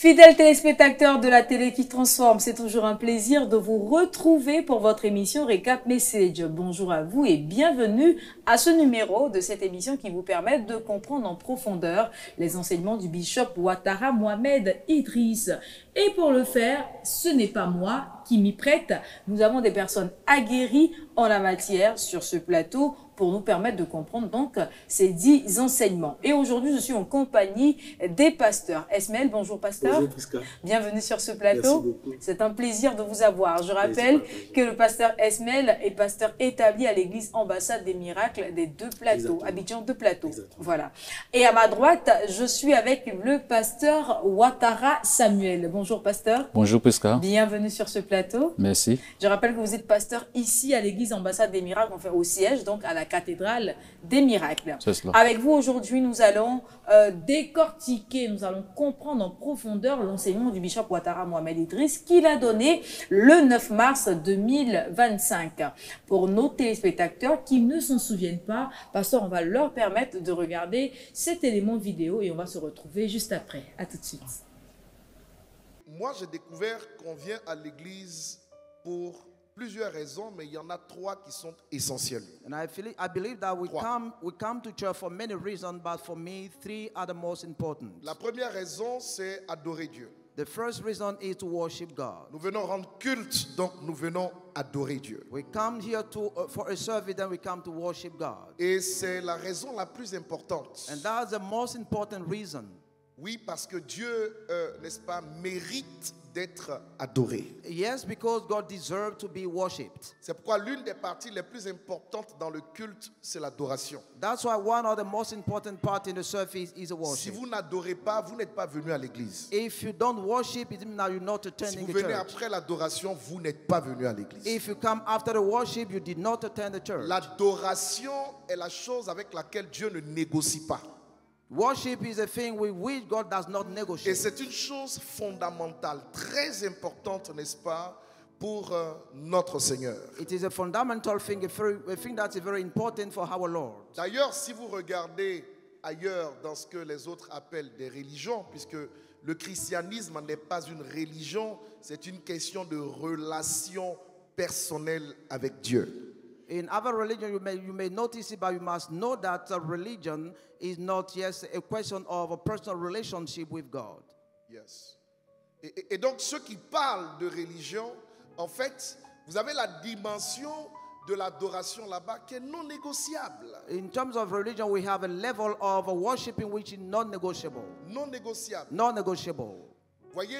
Fidèles téléspectateurs de la télé qui transforme, c'est toujours un plaisir de vous retrouver pour votre émission Recap Message. Bonjour à vous et bienvenue à ce numéro de cette émission qui vous permet de comprendre en profondeur les enseignements du bishop Ouattara Mohamed Idriss. Et pour le faire, ce n'est pas moi qui m'y prête. Nous avons des personnes aguerries en la matière sur ce plateau pour nous permettre de comprendre donc ces 10 enseignements. Et aujourd'hui, je suis en compagnie des pasteurs. Esmaël, bonjour pasteur. Bonjour Prisca. Bienvenue sur ce plateau. C'est un plaisir de vous avoir. Je rappelle que le pasteur Esmaël est pasteur établi à l'église Ambassade des Miracles des Deux Plateaux, Abidjan Deux Plateaux. Voilà. Et à ma droite, je suis avec le pasteur Ouattara Samuel. Bonjour pasteur. Bonjour Prisca. Bienvenue sur ce plateau. Merci. Je rappelle que vous êtes pasteur ici à l'église Ambassade des Miracles, enfin au siège, donc à la cathédrale des miracles. C'est cela. Avec vous aujourd'hui, nous allons décortiquer, nous allons comprendre en profondeur l'enseignement du bishop Ouattara Mohamed Idriss qu'il a donné le 9 mars 2025. Pour nos téléspectateurs qui ne s'en souviennent pas, pasteur, on va leur permettre de regarder cet élément vidéo et on va se retrouver juste après. À tout de suite. Moi, j'ai découvert qu'on vient à l'église pour plusieurs raisons, mais il y en a 3 qui sont essentielles. And I believe that we come to church for many reasons, but for me, 3 are the most important. La première raison, c'est adorer Dieu. The first reason is to worship God. Nous venons rendre culte, donc nous venons adorer Dieu. We come here for a service, then we come to worship God. Et c'est la raison la plus importante. And that's the most important reason. Oui, parce que Dieu, n'est-ce pas, mérite d'être adoré. Yes, because God deserves to be worshipped. C'est pourquoi l'une des parties les plus importantes dans le culte, c'est l'adoration. That's why one of the most important parts in the service is a worship. Si vous n'adorez pas, vous n'êtes pas venu à l'église. If you don't worship, it means that you're not attending Si vous the venez church. après l'adoration, vous n'êtes pas venu à l'église. If you come after the worship, you did not attend the church. L'adoration est la chose avec laquelle Dieu ne négocie pas. Worship is a thing with which God does not Et negotiate. c'est une chose fondamentale, très importante, n'est-ce pas, pour notre Seigneur. It is a fundamental thing, a thing that's very important for our Lord. D'ailleurs, si vous regardez ailleurs dans ce que les autres appellent des religions, puisque le christianisme n'est pas une religion, c'est une question de relation personnelle avec Dieu. In other religions, you may notice it, but you must know that religion is not just a question of a personal relationship with God. Yes. Et donc, ceux qui parlent de religion, en fait, vous avez la dimension de l'adoration là-bas qui est non négociable. In terms of religion, we have a level of worshiping which is non-negotiable. Non négociable. Non-negotiable. Voyez,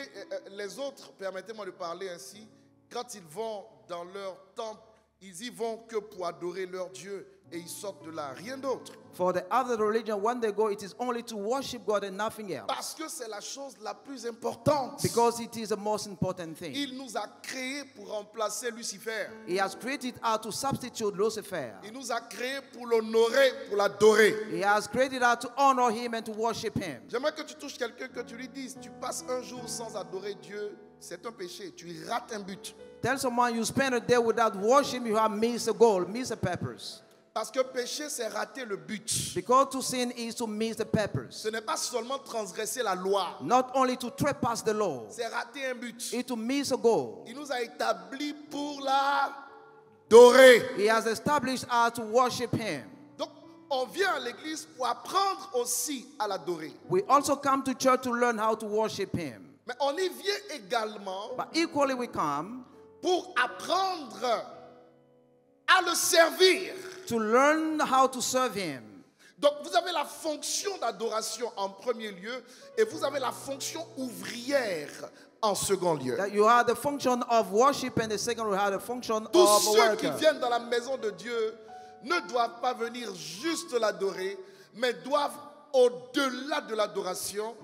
les autres, permettez-moi de parler ainsi, quand ils vont dans leur temple, ils y vont que pour adorer leur Dieu et ils sortent de là, rien d'autre. For the other religion, when they go, it is only to worship God and nothing else. Parce que c'est la chose la plus importante. Because it is the most important thing. Il nous a créés pour remplacer Lucifer. He has created us to substitute Lucifer. Il nous a créés pour l'honorer, pour l'adorer. He has created us to honor him and to worship him. J'aimerais que tu touches quelqu'un, que tu lui dises, tu passes un jour sans adorer Dieu, c'est un péché, tu rates un but. Tell someone you spend a day without worship, you have missed a goal, missed a purpose. Parce que péché, c'est rater le but. Because to sin is to miss the purpose. Ce n'est pas seulement transgresser la loi. Not only to trespass the law, C'est rater un but. it's to miss a goal. Il nous a établis pour l'adorer. He has established us to worship him. Donc, on vient à l'église pour apprendre aussi à l'adorer. We also come to church to learn how to worship him. Mais on y vient également But equally we come pour apprendre à le servir. to learn how to serve him. Donc, vous avez la fonction d'adoration en premier lieu et vous avez la fonction ouvrière en second lieu. That you have the function of worship and the second you have the function Tous of ceux qui worker. viennent dans la maison de Dieu ne doivent pas venir juste l'adorer, mais doivent, au-delà de l'adoration,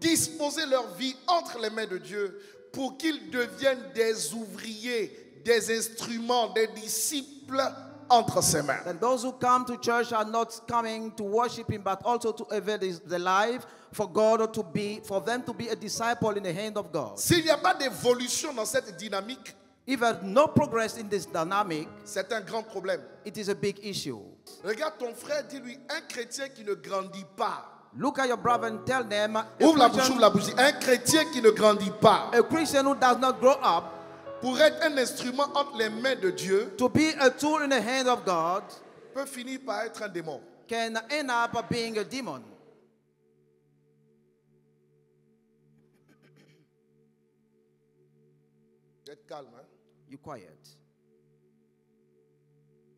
disposer leur vie entre les mains de Dieu pour qu'ils deviennent des ouvriers, des instruments, des disciples entre ses mains. And those who come to church are not coming to worship him, but also to avail the life for God to be, for them to be a disciple in the hand of God. S'il n'y a pas d'évolution dans cette dynamique, If there's no progress in this dynamic, c'est un grand problème. it is a big issue. Regarde ton frère, dis-lui, un chrétien qui ne grandit pas, Look at your brother and tell them, Ouvre la bouche, ouvre la bouche. Un chrétien qui ne grandit pas a Christian who does not grow up pour être un instrument entre les mains de Dieu to be a tool in the hand of God peut finir par être un démon. can end up being a demon. Être calme. Hein? You quiet.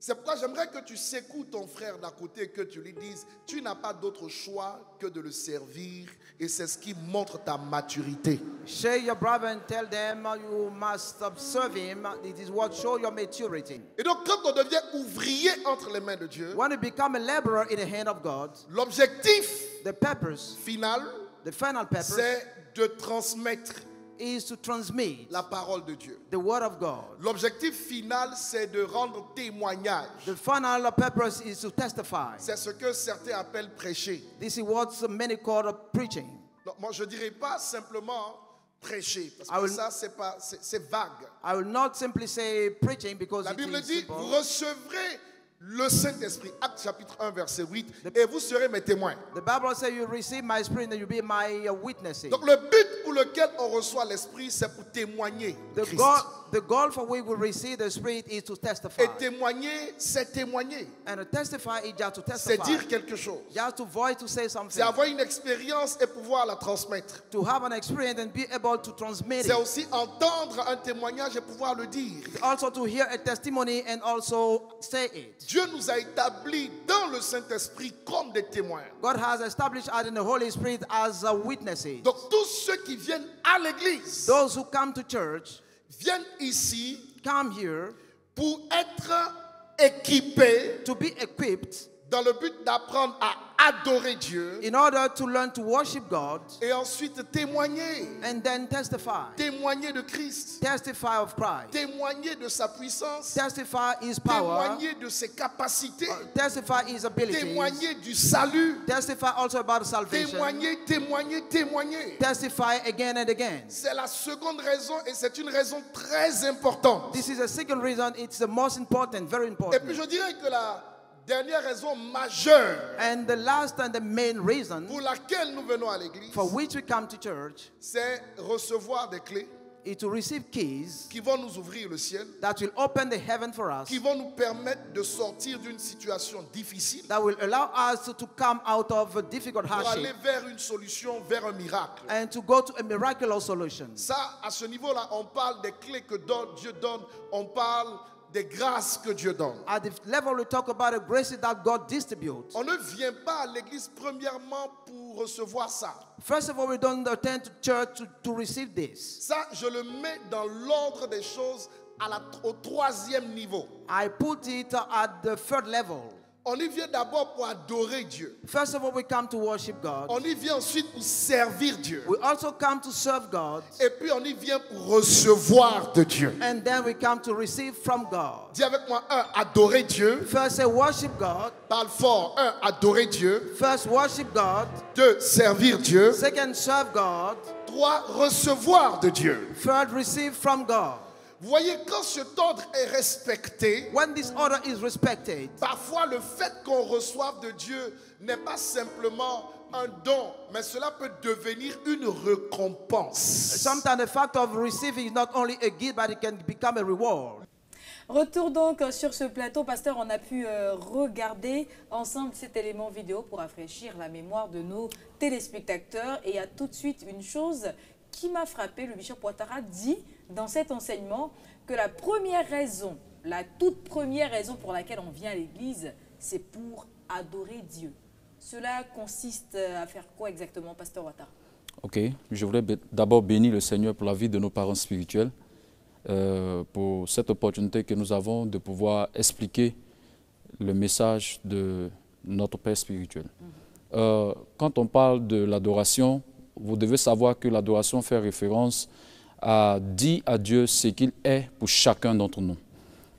C'est pourquoi j'aimerais que tu secoues ton frère d'à côté et que tu lui dises, tu n'as pas d'autre choix que de le servir et c'est ce qui montre ta maturité. Share your brother and tell them you must serve him. It is what shows your maturity. Et donc quand on devient ouvrier entre les mains de Dieu, When you become a laborer in the hand of God, l'objectif the purpose, final, the final purpose, c'est de transmettre is to transmit la parole de Dieu. the word of God. L'objectif final, c'est de rendre témoignage. The final purpose is to testify. C'est ce que certains appellent prêcher. This is what many call preaching. Donc, moi, je ne dirais pas simplement prêcher, parce I que will- ça, c'est vague. I will not simply say preaching because La it Bible is dit, simple. vous recevrez le Saint-Esprit, Actes chapitre 1, verset 8, et vous serez mes témoins. The Bible says you receive my spirit and you be my witnesses. Donc le but pour lequel on reçoit l'Esprit, c'est pour témoigner de Christ. The goal for which we receive the Spirit is to testify. Et témoigner, c'est témoigner. And to testify is just to C'est testify. dire quelque chose. Just to voice, to say C'est something. avoir une expérience et pouvoir la transmettre. To have an experience and be able to transmit C'est it. aussi entendre un témoignage et pouvoir le dire. Also to hear a testimony and also say it. Dieu nous a établis dans le Saint-Esprit comme des témoins. God has established us in the Holy Spirit as witnesses. Donc tous ceux qui viennent à l'église Those who come to church viennent ici come here pour être équipés to be equipped dans le but d'apprendre à adorer Dieu in order to learn to worship God et ensuite témoigner. and then testify. Témoigner de Christ, Testify of Christ. témoigner de sa puissance, Testify His power. témoigner de ses capacités, Testify His abilities. témoigner du salut, Testify also about salvation. témoigner. Testify again and again. C'est la seconde raison et c'est une raison très importante. This is the second reason. It's the most important, very Et important. puis je dirais que la dernière raison majeure And the last and the main reason pour laquelle nous venons à l'église, for which we come to church c'est recevoir des clés is to receive keys qui vont nous ouvrir le ciel, that will open the heaven for us, qui vont nous permettre de sortir d'une situation difficile that will allow us to come out of a difficult pour aller hardship vers une solution, vers un miracle. and to go to a miraculous solution. Ça, à ce niveau-là, on parle des clés que Dieu donne, on parle des grâces que Dieu donne. At the level we talk about the graces that God distributes. On ne vient pas à l'église premièrement pour recevoir ça. First of all, we don't attend to church to receive this. Ça, je le mets dans l'ordre des choses au troisième niveau. I put it at the third level. On y vient d'abord pour adorer Dieu. First of all, we come to worship God. On y vient ensuite pour servir Dieu. We also come to serve God. Et puis on y vient pour recevoir de Dieu. And then we come to receive from God. Dis avec moi, adorer Dieu. First, say worship God. Parle fort. Adorer Dieu. First, worship God. 2, servir Dieu. Second, serve God. 3, recevoir de Dieu. Third, receive from God. Vous voyez, quand cet ordre est respecté, When this order is respected, parfois le fait qu'on reçoive de Dieu n'est pas simplement un don, mais cela peut devenir une récompense. sometimes the fact of receiving is not only a gift, but it can become a reward. Retour donc sur ce plateau, pasteur, on a pu regarder ensemble cet élément vidéo pour rafraîchir la mémoire de nos téléspectateurs. Et il y a tout de suite une chose qui m'a frappé. Le bishop Ouattara dit dans cet enseignement que la première raison, la toute première raison pour laquelle on vient à l'église, c'est pour adorer Dieu. Cela consiste à faire quoi exactement, pasteur Ouattara? Ok, je voulais d'abord bénir le Seigneur pour la vie de nos parents spirituels, pour cette opportunité que nous avons de pouvoir expliquer le message de notre Père spirituel. Quand on parle de l'adoration, vous devez savoir que l'adoration fait référence à dire à Dieu ce qu'il est pour chacun d'entre nous.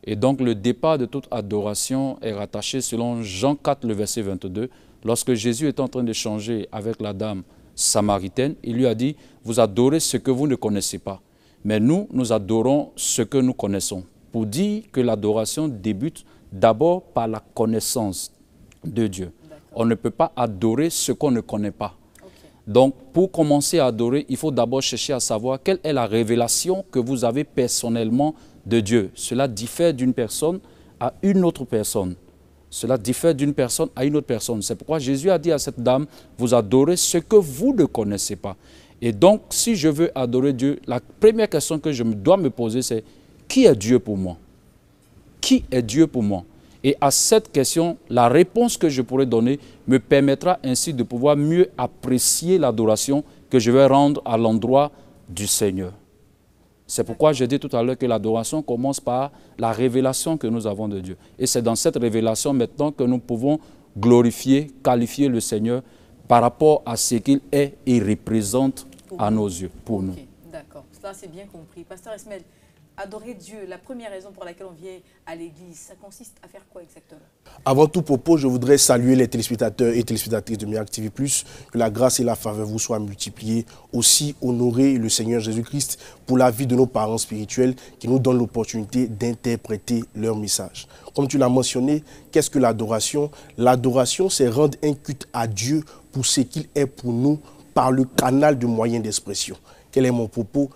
Et donc le départ de toute adoration est rattaché selon Jean 4, le verset 22. Lorsque Jésus est en train d'échanger avec la dame samaritaine, il lui a dit « Vous adorez ce que vous ne connaissez pas, mais nous, nous adorons ce que nous connaissons. » Pour dire que l'adoration débute d'abord par la connaissance de Dieu. On ne peut pas adorer ce qu'on ne connaît pas. Ok. Donc, pour commencer à adorer, il faut d'abord chercher à savoir quelle est la révélation que vous avez personnellement de Dieu. Cela diffère d'une personne à une autre personne. Cela diffère d'une personne à une autre personne. C'est pourquoi Jésus a dit à cette dame, vous adorez ce que vous ne connaissez pas. Et donc, si je veux adorer Dieu, la première question que je dois me poser, c'est qui est Dieu pour moi? Qui est Dieu pour moi? Et à cette question, la réponse que je pourrai donner me permettra ainsi de pouvoir mieux apprécier l'adoration que je vais rendre à l'endroit du Seigneur. C'est pourquoi j'ai dit tout à l'heure que l'adoration commence par la révélation que nous avons de Dieu. Et c'est dans cette révélation maintenant que nous pouvons glorifier, qualifier le Seigneur par rapport à ce qu'il est et représente à nos yeux, pour nous. D'accord, ça c'est bien compris. Pasteur Ismaël, adorer Dieu, la première raison pour laquelle on vient à l'église, ça consiste à faire quoi exactement? Avant tout propos, je voudrais saluer les téléspectateurs et téléspectatrices de Miracle TV+, que la grâce et la faveur vous soient multipliées. Aussi, honorer le Seigneur Jésus-Christ pour la vie de nos parents spirituels qui nous donnent l'opportunité d'interpréter leur message. Comme tu l'as mentionné, qu'est-ce que l'adoration? L'adoration, c'est rendre un culte à Dieu pour ce qu'il est pour nous par le canal de moyens d'expression. Quel est mon propos?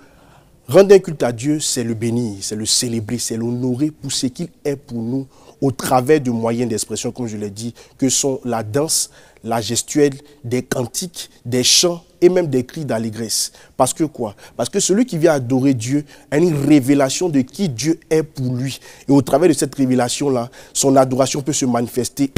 Rendre un culte à Dieu, c'est le bénir, c'est le célébrer, c'est l'honorer pour ce qu'il est pour nous au travers de moyens d'expression, comme je l'ai dit, que sont la danse, la gestuelle, des cantiques, des chants et même des cris d'allégresse. Parce que quoi? Parce que celui qui vient adorer Dieu a une révélation de qui Dieu est pour lui. Et au travers de cette révélation-là, son adoration peut se manifester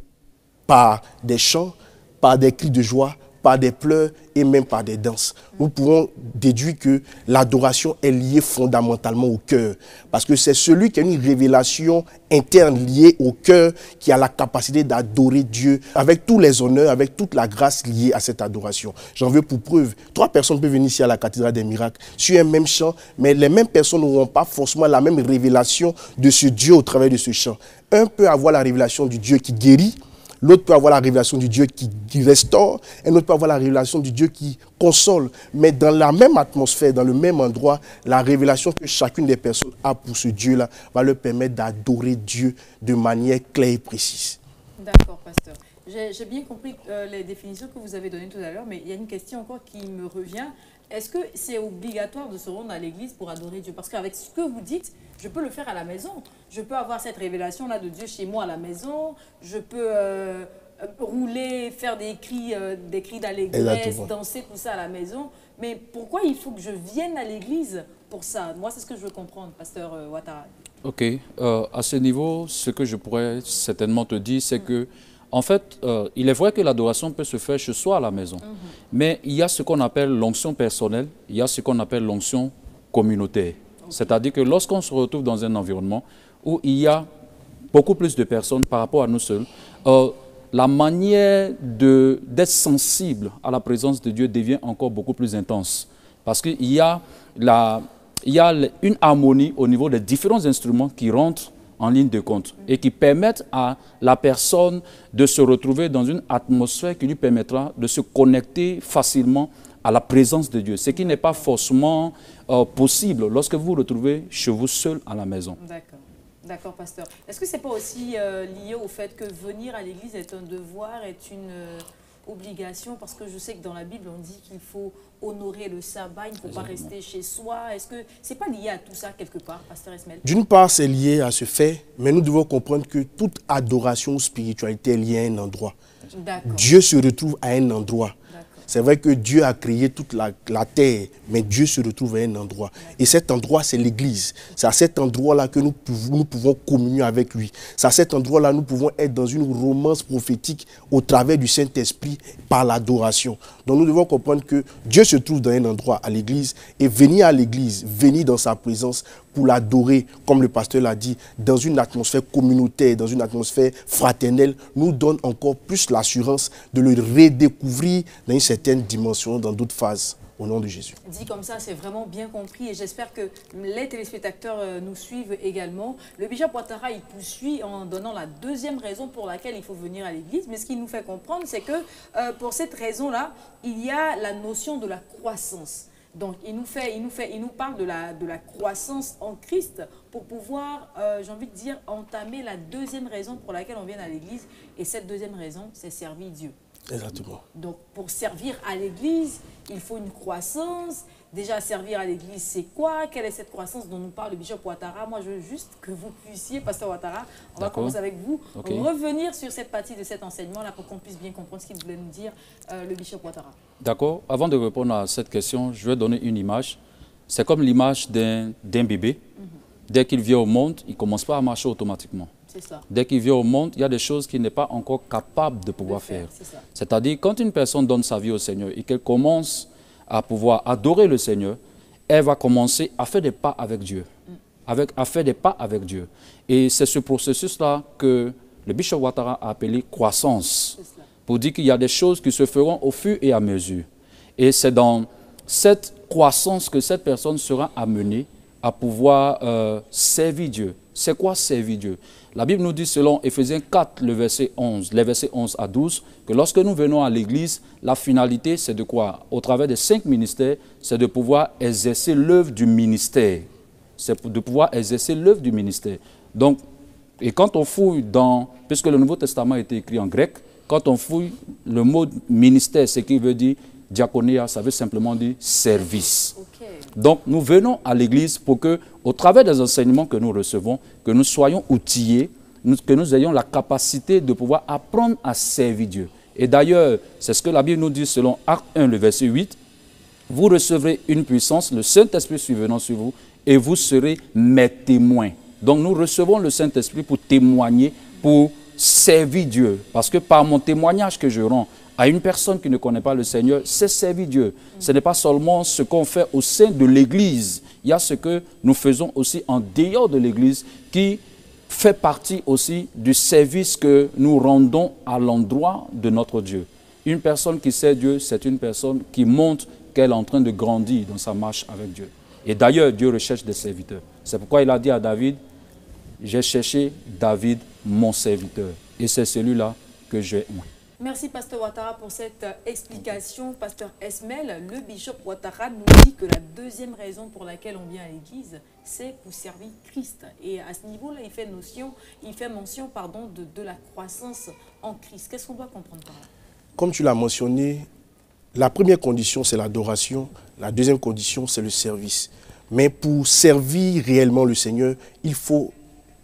par des chants, par des cris de joie, par des pleurs et même par des danses. Nous pouvons déduire que l'adoration est liée fondamentalement au cœur. Parce que c'est celui qui a une révélation interne liée au cœur qui a la capacité d'adorer Dieu avec tous les honneurs, avec toute la grâce liée à cette adoration. J'en veux pour preuve. 3 personnes peuvent venir ici à la cathédrale des miracles sur un même chant, mais les mêmes personnes n'auront pas forcément la même révélation de ce Dieu au travers de ce chant. Un peut avoir la révélation du Dieu qui guérit, l'autre peut avoir la révélation du Dieu qui restaure, et l'autre peut avoir la révélation du Dieu qui console. Mais dans la même atmosphère, dans le même endroit, la révélation que chacune des personnes a pour ce Dieu-là va leur permettre d'adorer Dieu de manière claire et précise. D'accord, pasteur. J'ai bien compris les définitions que vous avez données tout à l'heure, mais il y a une question encore qui me revient. Est-ce que c'est obligatoire de se rendre à l'église pour adorer Dieu? Parce qu'avec ce que vous dites, je peux le faire à la maison. Je peux avoir cette révélation-là de Dieu chez moi à la maison. Je peux rouler, faire des cris d'allégresse, danser, tout ça à la maison. Mais pourquoi il faut que je vienne à l'église pour ça? Moi, c'est ce que je veux comprendre, pasteur Ouattara. Ok. À ce niveau, ce que je pourrais certainement te dire, c'est que en fait, il est vrai que l'adoration peut se faire chez soi à la maison, mais il y a ce qu'on appelle l'onction personnelle, il y a ce qu'on appelle l'onction communautaire. C'est-à-dire que lorsqu'on se retrouve dans un environnement où il y a beaucoup plus de personnes par rapport à nous seuls, la manière d'être sensible à la présence de Dieu devient encore beaucoup plus intense. Parce qu'il y a une harmonie au niveau des différents instruments qui rentrent en ligne de compte et qui permettent à la personne de se retrouver dans une atmosphère qui lui permettra de se connecter facilement à la présence de Dieu, ce qui n'est pas forcément possible lorsque vous vous retrouvez chez vous seul à la maison. D'accord. D'accord, pasteur. Est-ce que ce n'est pas aussi lié au fait que venir à l'église est un devoir, est une obligation? Parce que je sais que dans la Bible, on dit qu'il faut honorer le sabbat, il ne faut pas rester chez soi. Est-ce que ce n'est pas lié à tout ça quelque part, pasteur Ismaël? D'une part, c'est lié à ce fait, mais nous devons comprendre que toute adoration ou spiritualité est liée à un endroit. Dieu se retrouve à un endroit. C'est vrai que Dieu a créé toute la terre, mais Dieu se retrouve à un endroit. Et cet endroit, c'est l'église. C'est à cet endroit-là que nous pouvons communier avec lui. C'est à cet endroit-là que nous pouvons être dans une romance prophétique au travers du Saint-Esprit par l'adoration. Donc nous devons comprendre que Dieu se trouve dans un endroit à l'église et venir à l'église, venir dans sa présence pour l'adorer, comme le pasteur l'a dit, dans une atmosphère communautaire, dans une atmosphère fraternelle, nous donne encore plus l'assurance de le redécouvrir dans une certaine dimension, dans d'autres phases, au nom de Jésus. Dit comme ça, c'est vraiment bien compris et j'espère que les téléspectateurs nous suivent également. Le bishop Ouattara, il poursuit en donnant la deuxième raison pour laquelle il faut venir à l'église, mais ce qu'il nous fait comprendre, c'est que pour cette raison-là, il y a la notion de la croissance. Donc, il nous parle de la croissance en Christ pour pouvoir, j'ai envie de dire, entamer la deuxième raison pour laquelle on vient à l'église. Et cette deuxième raison, c'est servir Dieu. Exactement. Donc, pour servir à l'église, il faut une croissance. Déjà, servir à l'église, c'est quoi? Quelle est cette croissance dont nous parle le bishop Ouattara? Moi, je veux juste que vous puissiez, pasteur Ouattara, on va commencer avec vous, revenir sur cette partie de cet enseignement-là pour qu'on puisse bien comprendre ce qu'il voulait nous dire, le bishop Ouattara. D'accord. Avant de répondre à cette question, je vais donner une image. C'est comme l'image d'un bébé. Dès qu'il vient au monde, il ne commence pas à marcher automatiquement. Ça. Dès qu'il vient au monde, il y a des choses qu'il n'est pas encore capable de pouvoir faire. C'est-à-dire, quand une personne donne sa vie au Seigneur et qu'elle commence à pouvoir adorer le Seigneur, elle va commencer à faire des pas avec Dieu. À faire des pas avec Dieu. Et c'est ce processus-là que le bishop Ouattara a appelé croissance. Pour dire qu'il y a des choses qui se feront au fur et à mesure. Et c'est dans cette croissance que cette personne sera amenée à pouvoir servir Dieu. C'est quoi servir Dieu? La Bible nous dit selon Éphésiens 4, les versets 11 à 12, que lorsque nous venons à l'église, la finalité c'est de quoi? Au travers des 5 ministères, c'est de pouvoir exercer l'œuvre du ministère. C'est de pouvoir exercer l'œuvre du ministère. Donc, et quand on fouille dans, puisque le Nouveau Testament a été écrit en grec, quand on fouille le mot ministère, ce qui veut dire diaconia, ça veut simplement dire service. Donc, nous venons à l'église pour que, au travers des enseignements que nous recevons, que nous soyons outillés, que nous ayons la capacité de pouvoir apprendre à servir Dieu. Et d'ailleurs, c'est ce que la Bible nous dit selon Acte 1, le verset 8. Vous recevrez une puissance, le Saint-Esprit survenant sur vous, et vous serez mes témoins. Donc, nous recevons le Saint-Esprit pour témoigner, pour servir Dieu. Parce que par mon témoignage que je rends à une personne qui ne connaît pas le Seigneur, c'est servir Dieu. Ce n'est pas seulement ce qu'on fait au sein de l'Église. Il y a ce que nous faisons aussi en dehors de l'Église qui fait partie aussi du service que nous rendons à l'endroit de notre Dieu. Une personne qui sert Dieu, c'est une personne qui montre qu'elle est en train de grandir dans sa marche avec Dieu. Et d'ailleurs, Dieu recherche des serviteurs. C'est pourquoi il a dit à David, j'ai cherché David, mon serviteur. Et c'est celui-là que j'ai oint. Merci, pasteur Ouattara, pour cette explication. Pasteur Esmel, le bishop Ouattara nous dit que la deuxième raison pour laquelle on vient à l'église, c'est pour servir Christ. Et à ce niveau-là, il fait mention de la croissance en Christ. Qu'est-ce qu'on doit comprendre par là? Comme tu l'as mentionné, la première condition, c'est l'adoration. La deuxième condition, c'est le service. Mais pour servir réellement le Seigneur, il faut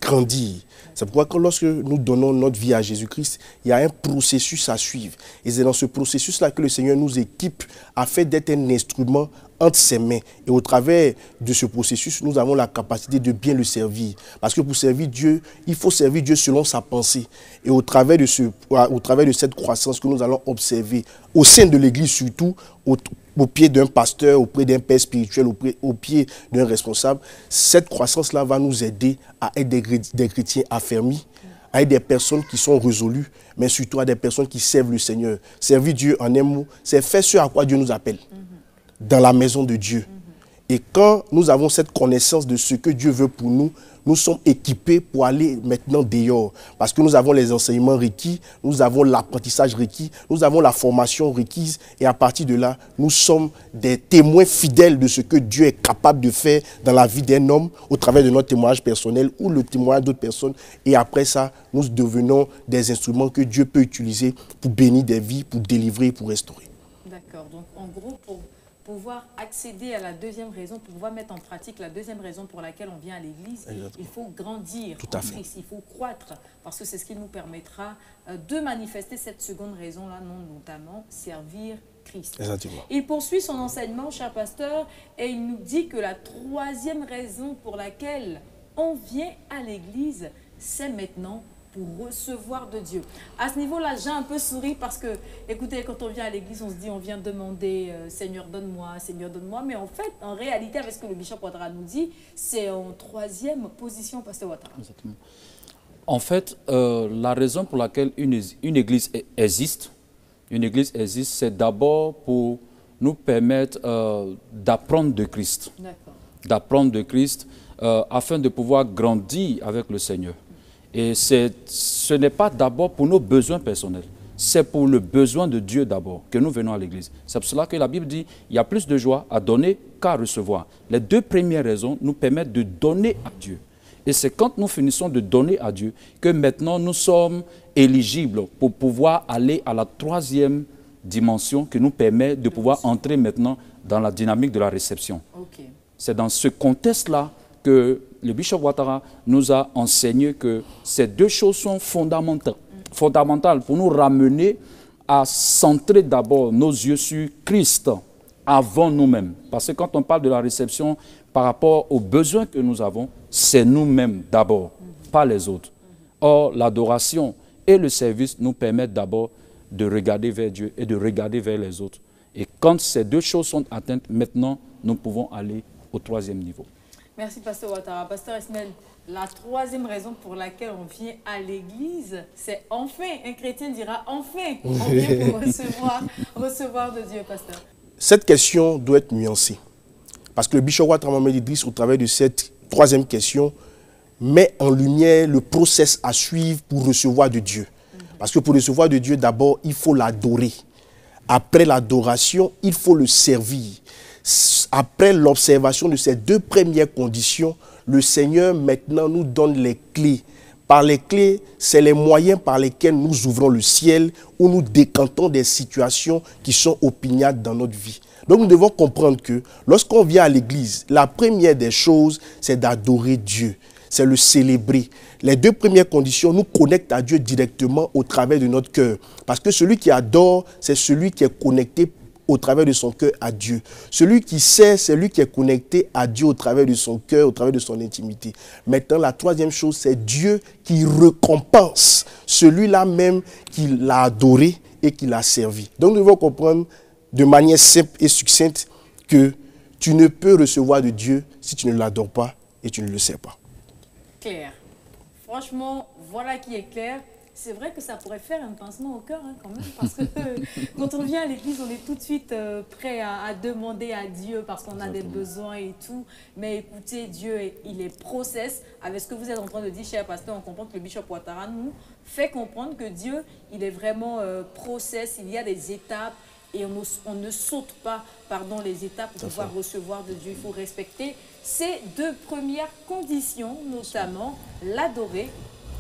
grandir. C'est pourquoi que lorsque nous donnons notre vie à Jésus-Christ, il y a un processus à suivre. Et c'est dans ce processus-là que le Seigneur nous équipe afin d'être un instrument entre ses mains. Et au travers de ce processus, nous avons la capacité de bien le servir. Parce que pour servir Dieu, il faut servir Dieu selon sa pensée. Et au travers de cette croissance que nous allons observer, au sein de l'Église surtout, au pied d'un pasteur, auprès d'un père spirituel, au pied d'un responsable, cette croissance-là va nous aider à être des chrétiens affermis, à être des personnes qui sont résolues, mais surtout à des personnes qui servent le Seigneur. Servir Dieu, en un mot, c'est faire ce à quoi Dieu nous appelle, dans la maison de Dieu. Et quand nous avons cette connaissance de ce que Dieu veut pour nous, nous sommes équipés pour aller maintenant dehors. Parce que nous avons les enseignements requis, nous avons l'apprentissage requis, nous avons la formation requise. Et à partir de là, nous sommes des témoins fidèles de ce que Dieu est capable de faire dans la vie d'un homme au travers de notre témoignage personnel ou le témoignage d'autres personnes. Et après ça, nous devenons des instruments que Dieu peut utiliser pour bénir des vies, pour délivrer, pour restaurer. D'accord. Donc, en gros, pour pouvoir accéder à la deuxième raison, pour pouvoir mettre en pratique la deuxième raison pour laquelle on vient à l'église, il faut grandir en Christ, il faut croître, parce que c'est ce qui nous permettra de manifester cette seconde raison-là, notamment servir Christ. Exactement. Il poursuit son enseignement, cher pasteur, et il nous dit que la troisième raison pour laquelle on vient à l'église, c'est maintenant pour recevoir de Dieu. À ce niveau-là, j'ai un peu souri parce que, écoutez, quand on vient à l'église, on se dit, on vient demander Seigneur, donne-moi, Seigneur, donne-moi. Mais en fait, en réalité, avec ce que le bishop Ouattara nous dit, c'est en troisième position, pasteur Ouattara. Exactement. En fait, la raison pour laquelle une église existe, c'est d'abord pour nous permettre d'apprendre de Christ. D'apprendre de Christ afin de pouvoir grandir avec le Seigneur. Et ce n'est pas d'abord pour nos besoins personnels. c'est pour le besoin de Dieu d'abord que nous venons à l'église. C'est pour cela que la Bible dit il y a plus de joie à donner qu'à recevoir. Les deux premières raisons nous permettent de donner à Dieu. Et c'est quand nous finissons de donner à Dieu que maintenant nous sommes éligibles pour pouvoir aller à la troisième dimension qui nous permet de pouvoir entrer maintenant dans la dynamique de la réception. Okay. C'est dans ce contexte-là que le Bishop Ouattara nous a enseigné que ces deux choses sont fondamentales pour nous ramener à centrer d'abord nos yeux sur Christ avant nous-mêmes. Parce que quand on parle de la réception par rapport aux besoins que nous avons, c'est nous-mêmes d'abord, pas les autres. Or, l'adoration et le service nous permettent d'abord de regarder vers Dieu et de regarder vers les autres. Et quand ces deux choses sont atteintes, maintenant, nous pouvons aller au troisième niveau. Merci, Pasteur Ouattara. Pasteur Ismaël, la troisième raison pour laquelle on vient à l'église, c'est enfin. Un chrétien dira enfin. On vient pour recevoir de Dieu, Pasteur. Cette question doit être nuancée. Parce que le Bishop Ouattara Mohamed Idriss, au travers de cette troisième question, met en lumière le process à suivre pour recevoir de Dieu. Parce que pour recevoir de Dieu, d'abord, il faut l'adorer. Après l'adoration, il faut le servir. Après l'observation de ces deux premières conditions, le Seigneur maintenant nous donne les clés. Par les clés, c'est les moyens par lesquels nous ouvrons le ciel, où nous décantons des situations qui sont opiniâtres dans notre vie. Donc nous devons comprendre que lorsqu'on vient à l'église, la première des choses, c'est d'adorer Dieu. C'est le célébrer. Les deux premières conditions nous connectent à Dieu directement au travers de notre cœur. Parce que celui qui adore, c'est celui qui est connecté au travers de son cœur à Dieu. Celui qui sait, c'est lui qui est connecté à Dieu au travers de son cœur, au travers de son intimité. Maintenant, la troisième chose, c'est Dieu qui récompense celui-là même qui l'a adoré et qui l'a servi. Donc nous devons comprendre de manière simple et succincte que tu ne peux recevoir de Dieu si tu ne l'adores pas et tu ne le sais pas. Clair. Franchement, voilà qui est clair. C'est vrai que ça pourrait faire un pincement au cœur quand même, parce que quand on vient à l'église, on est tout de suite prêt à demander à Dieu parce qu'on a des besoins et tout. Mais écoutez, Dieu, il est process. Avec ce que vous êtes en train de dire, cher pasteur, on comprend que le Bishop Ouattara nous fait comprendre que Dieu, il est vraiment process. Il y a des étapes et on ne saute pas les étapes pour pouvoir recevoir de Dieu. Il faut respecter ces deux premières conditions, notamment l'adorer,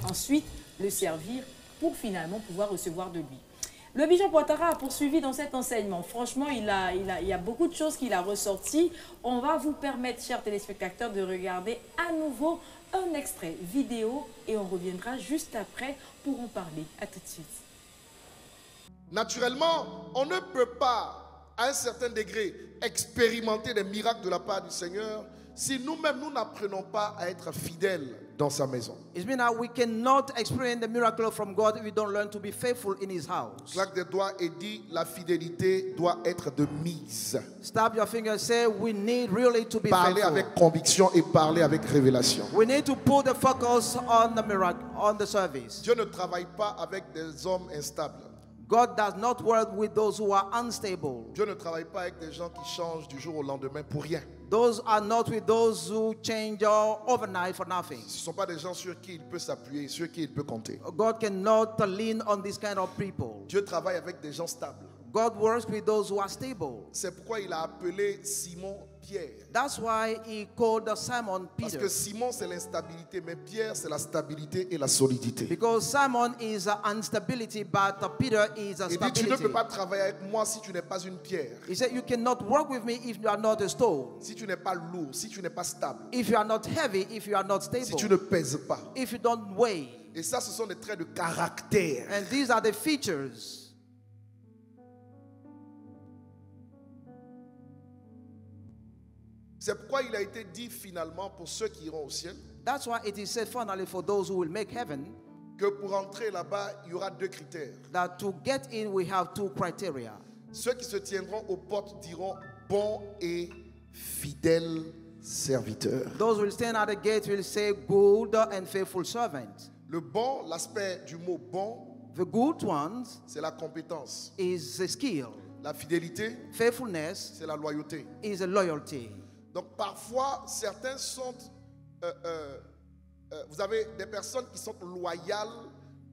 ensuite le servir pour finalement pouvoir recevoir de lui. Le Bishop Ouattara a poursuivi dans cet enseignement. Franchement, il y a beaucoup de choses qu'il a ressorties. On va vous permettre, chers téléspectateurs, de regarder à nouveau un extrait vidéo et on reviendra juste après pour en parler. À tout de suite. Naturellement, on ne peut pas, à un certain degré, expérimenter des miracles de la part du Seigneur si nous-mêmes, nous n'apprenons pas à être fidèles dans sa maison. It means that we cannot experience the miracle from God if we don't learn to be faithful in His house. Claque des doigts et dit, la fidélité doit être de mise. Stab your finger and say, we need really to be Parler faithful. avec conviction et parler avec révélation. We need to put the focus on the miracle, on the service. Dieu ne travaille pas avec des hommes instables. God does not work with those who are unstable. Dieu ne travaille pas avec des gens qui changent du jour au lendemain pour rien. Those are not with those who change overnight for nothing. Ce ne sont pas des gens sur qui il peut s'appuyer, sur qui il peut compter. God cannot lean on this kind of people. Dieu travaille avec des gens stables. God works with those who are stable. C'est pourquoi il a appelé Simon Pierre. That's why he called Simon Parce Peter. que Simon c'est l'instabilité, mais Pierre c'est la stabilité et la solidité. Because Simon is instability, but Peter is Il dit, stability. tu ne peux pas travailler avec moi si tu n'es pas une pierre. He said, you cannot work with me if you are not a stone. Si tu n'es pas lourd, si tu n'es pas stable, If you are not heavy, if you are not stable. si tu ne pèses pas. If you don't weigh. Et ça, ce sont des traits de caractère. And these are the features. C'est pourquoi il a été dit finalement pour ceux qui iront au ciel That's why it is said finally for those who will make heaven que pour entrer là-bas, il y aura deux critères. that to get in we have two criteria. Ceux qui se tiendront aux portes diront bon et fidèle serviteur. Those who will stand at the gate will say good and faithful servant. Le bon, l'aspect du mot bon, The good ones c'est la compétence. is a skill. La fidélité, Faithfulness c'est la loyauté. is a loyalty. Donc parfois, certains sont... vous avez des personnes qui sont loyales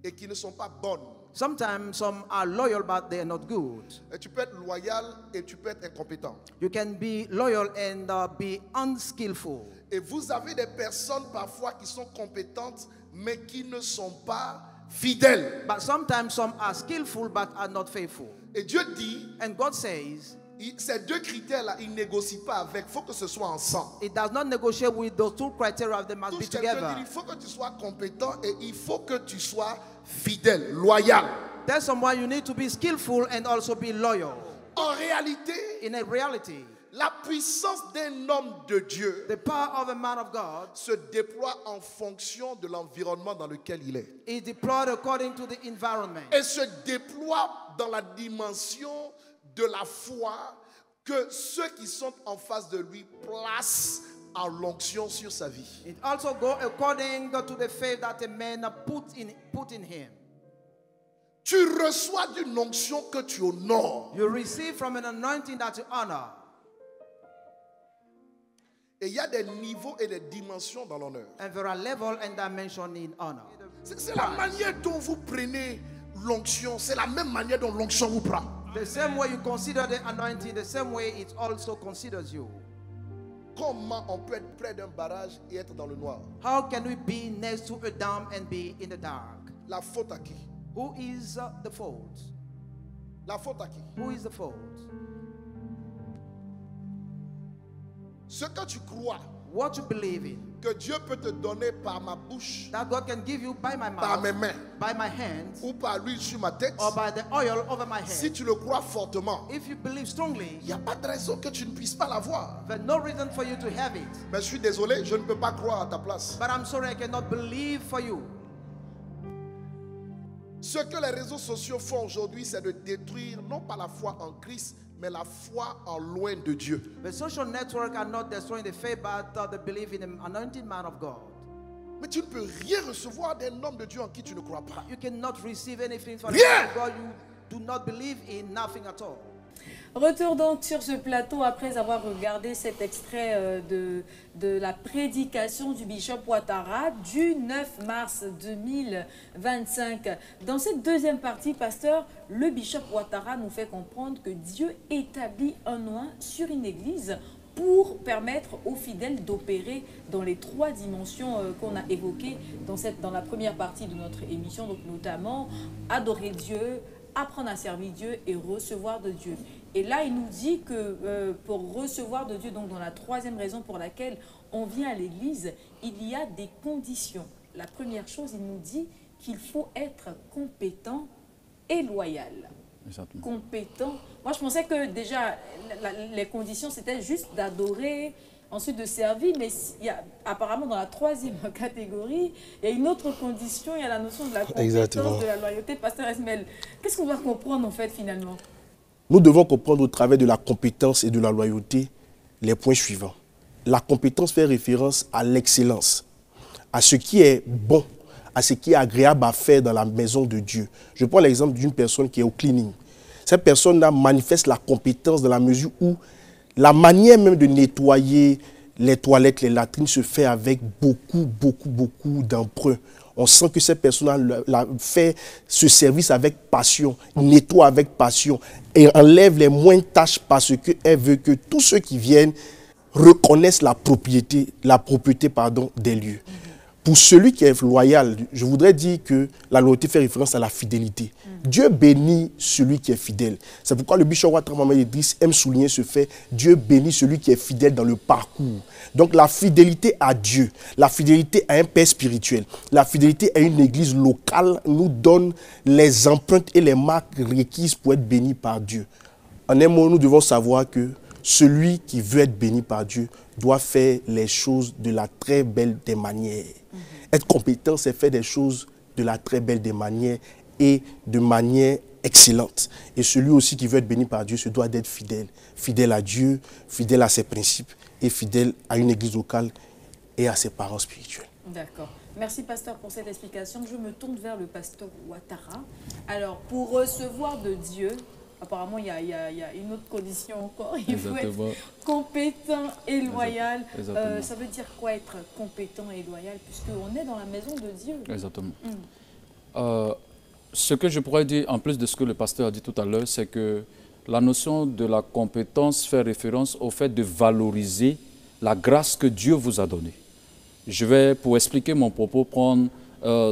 et qui ne sont pas bonnes. sometimes some are loyal, but they are not good. Et tu peux être loyal et tu peux être incompétent. You can be loyal and be unskillful. Et vous avez des personnes parfois qui sont compétentes, mais qui ne sont pas fidèles. But sometimes some are skillful, but are not faithful. Et Dieu dit, And God says, ces deux critères-là, il ne négocie pas avec. Il faut que ce soit ensemble. it does not negotiate with those two criteria. They must Tout be ce qu'elle veut dire, together. il faut que tu sois compétent et il faut que tu sois fidèle, loyal. Tell someone you need to be skillful and also be loyal. En réalité, In a reality, la puissance d'un homme de Dieu the power of a man of God se déploie en fonction de l'environnement dans lequel il est. is deployed according to the environment. Et se déploie dans la dimension de la foi que ceux qui sont en face de lui placent en l'onction sur sa vie. It also goes according to the faith that a man put in him. Tu reçois d'une onction que tu honores. You receive from an anointing that you honor. Et il y a des niveaux et des dimensions dans l'honneur. And there are level and dimension in honor. C'est la manière dont vous prenez l'onction, c'est la même manière dont l'onction vous prend. The same way you consider the anointing, the same way it also considers you. Comment on peut être près d'un barrage et être dans le noir? How can we be next to a dam and be in the dark? La faute à qui? Who is the fault? La faute à qui? Who is the fault? Ce que tu crois What you believe in, que Dieu peut te donner par ma bouche, that God can give you by my par mouth, mes mains by my hands, ou par l'huile sur ma tête, or by the oil over my si head. tu le crois fortement, If you believe strongly, il n'y a pas de raison que tu ne puisses pas l'avoir. there's no reason for you to have it. Mais je suis désolé, je ne peux pas croire à ta place. But I'm sorry, I cannot believe for you. Ce que les réseaux sociaux font aujourd'hui, c'est de détruire non pas la foi en Christ, mais la foi en loin de Dieu. The social network are not destroying the faith, but the belief in an anointed man of God. Mais tu ne peux rien recevoir d'un homme de Dieu en qui tu ne crois pas. You cannot receive anything from Rien. God you do not believe in, nothing at all. Retour donc sur ce plateau après avoir regardé cet extrait de la prédication du bishop Ouattara du 9 mars 2025. Dans cette deuxième partie, pasteur, le bishop Ouattara nous fait comprendre que Dieu établit un oint sur une église pour permettre aux fidèles d'opérer dans les trois dimensions qu'on a évoquées dans la première partie de notre émission, donc notamment adorer Dieu, apprendre à servir Dieu et recevoir de Dieu. Et là, il nous dit que pour recevoir de Dieu, donc dans la troisième raison pour laquelle on vient à l'église, il y a des conditions. La première chose, il nous dit qu'il faut être compétent et loyal. Exactement. Compétent. Moi, je pensais que déjà, les conditions, c'était juste d'adorer, ensuite de servir, mais il y a, apparemment dans la troisième catégorie, il y a une autre condition, il y a la notion de la compétence, Exactement. de la loyauté. Pasteur Esmel, qu'est-ce qu'on va comprendre en fait finalement? Nous devons comprendre au travers de la compétence et de la loyauté les points suivants. La compétence fait référence à l'excellence, à ce qui est bon, à ce qui est agréable à faire dans la maison de Dieu. Je prends l'exemple d'une personne qui est au cleaning. Cette personne-là manifeste la compétence dans la mesure où la manière même de nettoyer les toilettes, les latrines se fait avec beaucoup d'emprunt. On sent que cette personne-là fait ce service avec passion, nettoie avec passion et enlève les moindres tâches parce qu'elle veut que tous ceux qui viennent reconnaissent la propriété des lieux. Pour celui qui est loyal, je voudrais dire que la loyauté fait référence à la fidélité. Dieu bénit celui qui est fidèle. C'est pourquoi le bishop Ouattara Mohamed Idriss aime souligner ce fait. Dieu bénit celui qui est fidèle dans le parcours. Donc la fidélité à Dieu, la fidélité à un père spirituel, la fidélité à une église locale nous donne les empreintes et les marques requises pour être béni par Dieu. En un mot, nous devons savoir que celui qui veut être béni par Dieu doit faire les choses de la très belle des manières. Être compétent, c'est faire des choses de la très belle des manières et de manière excellente. Et celui aussi qui veut être béni par Dieu se doit d'être fidèle. Fidèle à Dieu, fidèle à ses principes et fidèle à une église locale et à ses parents spirituels. D'accord. Merci, pasteur, pour cette explication. Je me tourne vers le pasteur Ouattara. Alors, pour recevoir de Dieu, apparemment, il y a une autre condition encore. Il faut être compétent et loyal. Ça veut dire quoi être compétent et loyal, puisqu'on est dans la maison de Dieu? Exactement. Ce que je pourrais dire, en plus de ce que le pasteur a dit tout à l'heure, c'est que la notion de la compétence fait référence au fait de valoriser la grâce que Dieu vous a donnée. Je vais, pour expliquer mon propos, prendre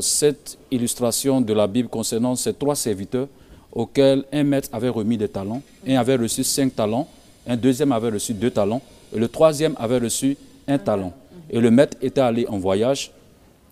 cette illustration de la Bible concernant ces 3 serviteurs auxquels un maître avait remis des talents. Un avait reçu 5 talents, un deuxième avait reçu 2 talents, et le troisième avait reçu 1 talent. Et le maître était allé en voyage,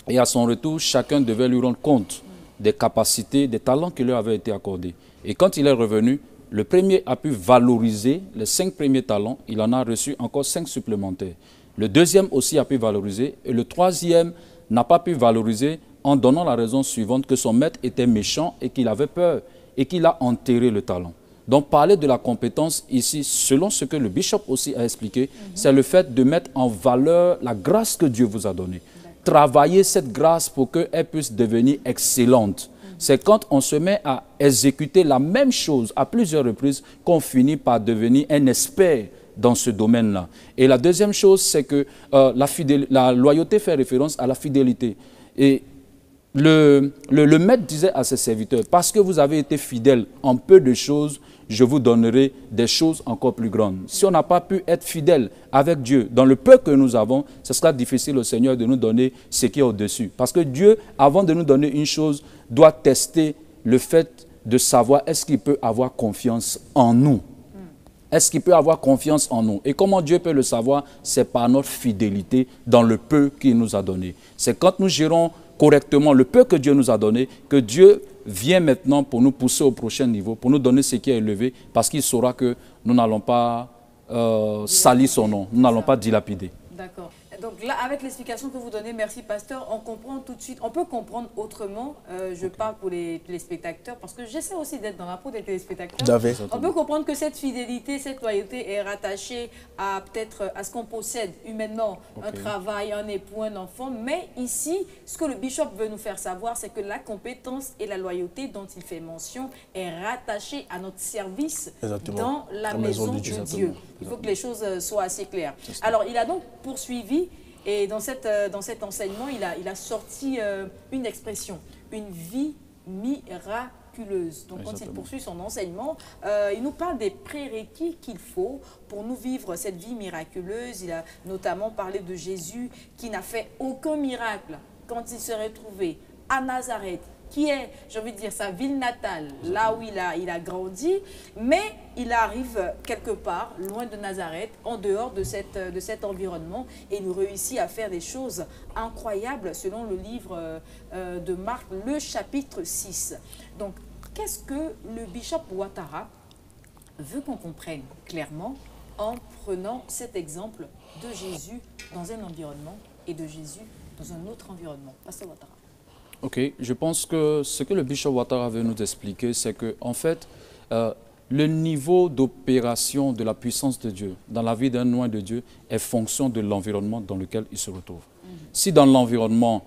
et à son retour, chacun devait lui rendre compte des capacités, des talents qui lui avaient été accordés. Et quand il est revenu, le premier a pu valoriser les 5 premiers talents, il en a reçu encore 5 supplémentaires. Le deuxième aussi a pu valoriser, et le troisième n'a pas pu valoriser en donnant la raison suivante, que son maître était méchant et qu'il avait peur, et qu'il a enterré le talent. Donc parler de la compétence ici, selon ce que le bishop aussi a expliqué, c'est le fait de mettre en valeur la grâce que Dieu vous a donnée. Travailler cette grâce pour qu'elle puisse devenir excellente. C'est quand on se met à exécuter la même chose à plusieurs reprises qu'on finit par devenir un expert dans ce domaine-là. Et la deuxième chose, c'est que la loyauté fait référence à la fidélité. Et le maître disait à ses serviteurs, parce que vous avez été fidèles en peu de choses, je vous donnerai des choses encore plus grandes. Si on n'a pas pu être fidèle avec Dieu dans le peu que nous avons, ce sera difficile au Seigneur de nous donner ce qui est au-dessus. Parce que Dieu, avant de nous donner une chose, doit tester le fait de savoir est-ce qu'il peut avoir confiance en nous. Est-ce qu'il peut avoir confiance en nous? Et comment Dieu peut le savoir? C'est par notre fidélité dans le peu qu'il nous a donné. C'est quand nous gérons correctement le peu que Dieu nous a donné, que Dieu vient maintenant pour nous pousser au prochain niveau, pour nous donner ce qui est élevé, parce qu'il saura que nous n'allons pas salir son nom, nous n'allons pas dilapider. D'accord. Donc là, avec l'explication que vous donnez, merci pasteur, on comprend tout de suite, on peut comprendre autrement, je parle pour les téléspectateurs, parce que j'essaie aussi d'être dans la peau des téléspectateurs. On peut comprendre que cette fidélité, cette loyauté est rattachée à peut-être à ce qu'on possède humainement, un travail, un époux, un enfant, mais ici, ce que le bishop veut nous faire savoir, c'est que la compétence et la loyauté dont il fait mention est rattachée à notre service dans la maison de Dieu. Il faut que les choses soient assez claires. Alors, il a donc poursuivi. Et dans cet enseignement, il a sorti une expression, une vie miraculeuse. Donc quand il poursuit son enseignement, il nous parle des prérequis qu'il faut pour nous vivre cette vie miraculeuse. Il a notamment parlé de Jésus qui n'a fait aucun miracle quand il se retrouvait à Nazareth, qui est, j'ai envie de dire, sa ville natale, là où il a grandi, mais il arrive quelque part, loin de Nazareth, en dehors de cet environnement, et il réussit à faire des choses incroyables, selon le livre de Marc, le chapitre 6. Donc, qu'est-ce que le bishop Ouattara veut qu'on comprenne clairement en prenant cet exemple de Jésus dans un environnement et de Jésus dans un autre environnement? Pasteur Ouattara. Ok, je pense que ce que le bishop Ouattara veut nous expliquer, c'est que en fait, le niveau d'opération de la puissance de Dieu dans la vie d'un oint de Dieu est fonction de l'environnement dans lequel il se retrouve. Si dans l'environnement,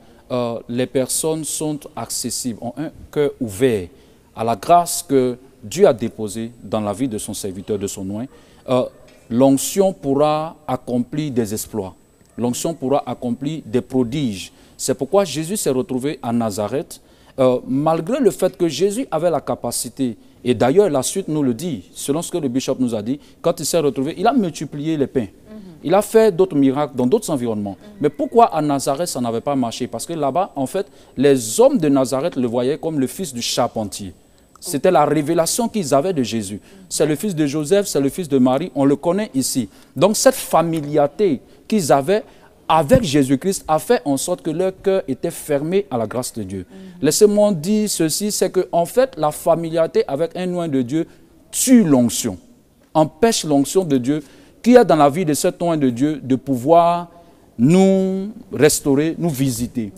les personnes sont accessibles, ont un cœur ouvert à la grâce que Dieu a déposée dans la vie de son serviteur, de son oint, l'onction pourra accomplir des exploits. L'onction pourra accomplir des prodiges. C'est pourquoi Jésus s'est retrouvé à Nazareth, malgré le fait que Jésus avait la capacité, et d'ailleurs la suite nous le dit, selon ce que le bishop nous a dit, quand il s'est retrouvé, il a multiplié les pains. Il a fait d'autres miracles dans d'autres environnements. Mais pourquoi à Nazareth ça n'avait pas marché? Parce que là-bas, en fait, les hommes de Nazareth le voyaient comme le fils du charpentier. C'était la révélation qu'ils avaient de Jésus. C'est le fils de Joseph, c'est le fils de Marie, on le connaît ici. Donc cette familiarité qu'ils avaient avec Jésus-Christ a fait en sorte que leur cœur était fermé à la grâce de Dieu. Laissez-moi dire ceci, c'est que en fait, la familiarité avec un oint de Dieu tue l'onction, empêche l'onction de Dieu qui a dans la vie de cet oint de Dieu de pouvoir nous restaurer, nous visiter.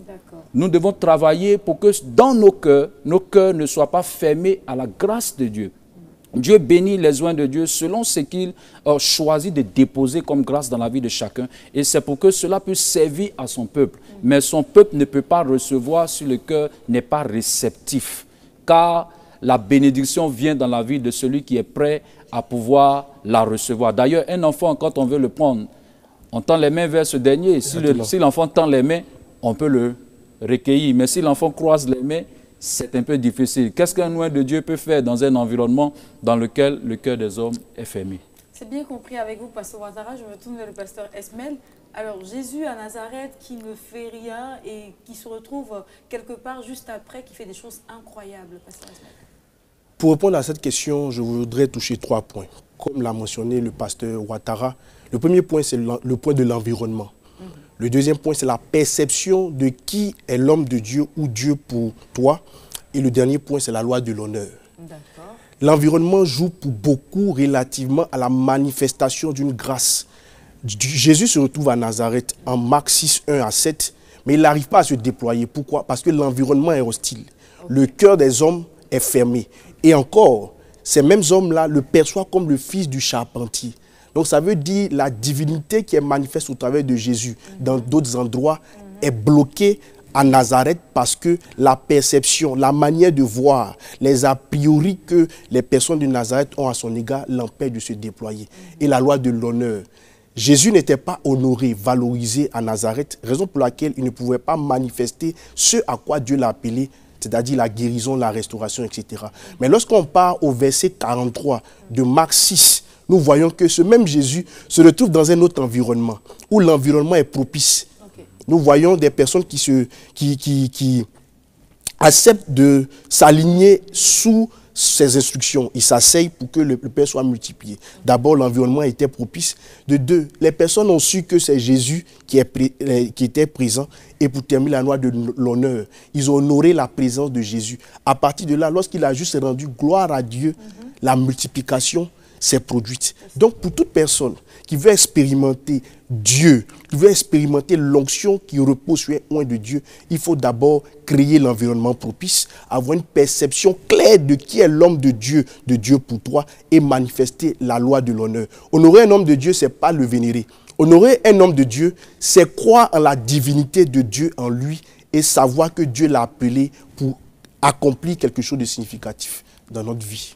Nous devons travailler pour que dans nos cœurs ne soient pas fermés à la grâce de Dieu. Dieu bénit les oints de Dieu selon ce qu'il a choisi de déposer comme grâce dans la vie de chacun. Et c'est pour que cela puisse servir à son peuple. Mais son peuple ne peut pas recevoir si le cœur n'est pas réceptif. Car la bénédiction vient dans la vie de celui qui est prêt à pouvoir la recevoir. D'ailleurs, un enfant, quand on veut le prendre, on tend les mains vers ce dernier. Si l'enfant tend les mains, on peut le recueillir. Mais si l'enfant croise les mains, c'est un peu difficile. Qu'est-ce qu'un oint de Dieu peut faire dans un environnement dans lequel le cœur des hommes est fermé? C'est bien compris avec vous, pasteur Ouattara. Je me tourne vers le pasteur Esmel. Alors, Jésus à Nazareth qui ne fait rien et qui se retrouve quelque part juste après, qui fait des choses incroyables, pasteur Esmel. Pour répondre à cette question, je voudrais toucher 3 points. Comme l'a mentionné le pasteur Ouattara, le premier point, c'est le point de l'environnement. Le deuxième point, c'est la perception de qui est l'homme de Dieu ou Dieu pour toi. Et le dernier point, c'est la loi de l'honneur. L'environnement joue pour beaucoup relativement à la manifestation d'une grâce. Jésus se retrouve à Nazareth en Marc 6, 1 à 7, mais il n'arrive pas à se déployer. Pourquoi? Parce que l'environnement est hostile. Le cœur des hommes est fermé. Et encore, ces mêmes hommes-là le perçoivent comme le fils du charpentier. Donc ça veut dire la divinité qui est manifeste au travers de Jésus dans d'autres endroits est bloquée à Nazareth parce que la perception, la manière de voir, les a priori que les personnes de Nazareth ont à son égard l'empêchent de se déployer. Et la loi de l'honneur. Jésus n'était pas honoré, valorisé à Nazareth, raison pour laquelle il ne pouvait pas manifester ce à quoi Dieu l'a appelé, c'est-à-dire la guérison, la restauration, etc. Mais lorsqu'on part au verset 43 de Marc 6, nous voyons que ce même Jésus se retrouve dans un autre environnement, où l'environnement est propice. Nous voyons des personnes qui acceptent de s'aligner sous ses instructions. Ils s'asseyent pour que le Père soit multiplié. D'abord, l'environnement était propice. De deux, les personnes ont su que c'est Jésus qui était présent. Et pour terminer, la loi de l'honneur. Ils ont honoré la présence de Jésus. À partir de là, lorsqu'il a juste rendu gloire à Dieu, la multiplication s'est produite. Donc, pour toute personne qui veut expérimenter Dieu, qui veut expérimenter l'onction qui repose sur un oint de Dieu, il faut d'abord créer l'environnement propice, avoir une perception claire de qui est l'homme de Dieu pour toi et manifester la loi de l'honneur. Honorer un homme de Dieu, ce n'est pas le vénérer. Honorer un homme de Dieu, c'est croire en la divinité de Dieu en lui et savoir que Dieu l'a appelé pour accomplir quelque chose de significatif dans notre vie.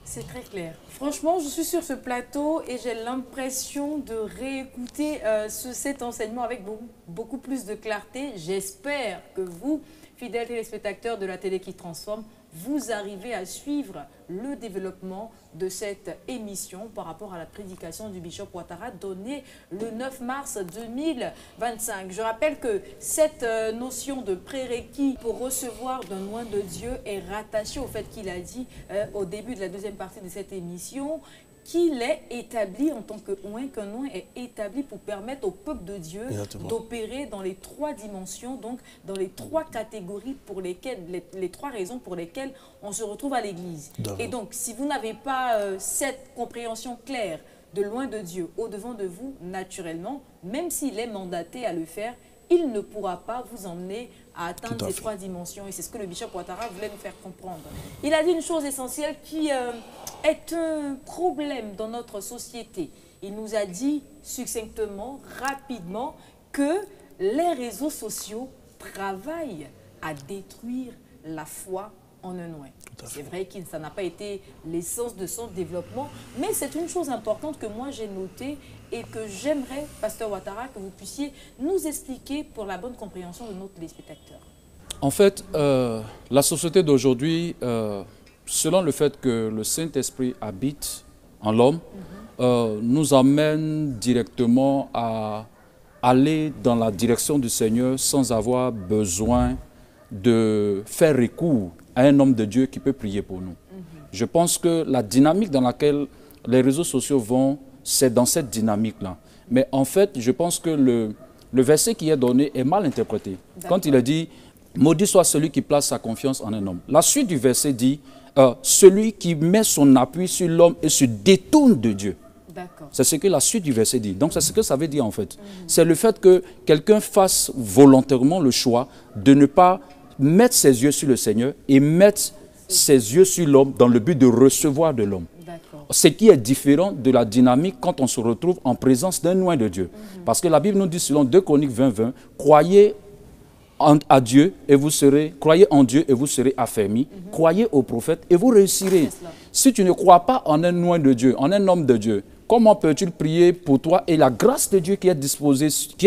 C'est très clair. Franchement, je suis sur ce plateau et j'ai l'impression de réécouter cet enseignement avec beaucoup plus de clarté. J'espère que vous, fidèles téléspectateurs de la télé qui transforme, vous arrivez à suivre le développement de cette émission par rapport à la prédication du bishop Ouattara donnée le 9 mars 2025. Je rappelle que cette notion de prérequis pour recevoir d'un oint de Dieu est rattachée au fait qu'il a dit au début de la deuxième partie de cette émission qu'il est établi en tant qu'oint, qu'un oint est établi pour permettre au peuple de Dieu d'opérer dans les 3 dimensions, donc dans les 3 catégories pour lesquelles, les 3 raisons pour lesquelles on se retrouve à l'église. Et donc, si vous n'avez pas cette compréhension claire de l'oint de Dieu au-devant de vous, naturellement, même s'il est mandaté à le faire, il ne pourra pas vous emmener à atteindre ces 3 dimensions. Et c'est ce que le bishop Ouattara voulait nous faire comprendre. Il a dit une chose essentielle qui est un problème dans notre société. Il nous a dit succinctement, rapidement, que les réseaux sociaux travaillent à détruire la foi en un oint. C'est vrai que ça n'a pas été l'essence de son développement, mais c'est une chose importante que moi j'ai notée et que j'aimerais, pasteur Ouattara, que vous puissiez nous expliquer pour la bonne compréhension de nos téléspectateurs. En fait, la société d'aujourd'hui, selon le fait que le Saint-Esprit habite en l'homme, nous amène directement à aller dans la direction du Seigneur sans avoir besoin de faire recours à un homme de Dieu qui peut prier pour nous. Je pense que la dynamique dans laquelle les réseaux sociaux vont, c'est dans cette dynamique-là. Mais en fait, je pense que le verset qui est donné est mal interprété. Quand il a dit « Maudit soit celui qui place sa confiance en un homme ». La suite du verset dit « Celui qui met son appui sur l'homme et se détourne de Dieu ». C'est ce que la suite du verset dit. Donc c'est ce que ça veut dire en fait. C'est le fait que quelqu'un fasse volontairement le choix de ne pas mettre ses yeux sur le Seigneur et mettre ses yeux sur l'homme dans le but de recevoir de l'homme. Ce qui est différent de la dynamique quand on se retrouve en présence d'un oint de Dieu. Parce que la Bible nous dit selon 2 Chroniques 20, 20, croyez à Dieu et vous serez, croyez en Dieu et vous serez affermis, croyez au prophète et vous réussirez. Si tu ne crois pas en un oint de Dieu, en un homme de Dieu, comment peux-tu prier pour toi et la grâce de Dieu qui est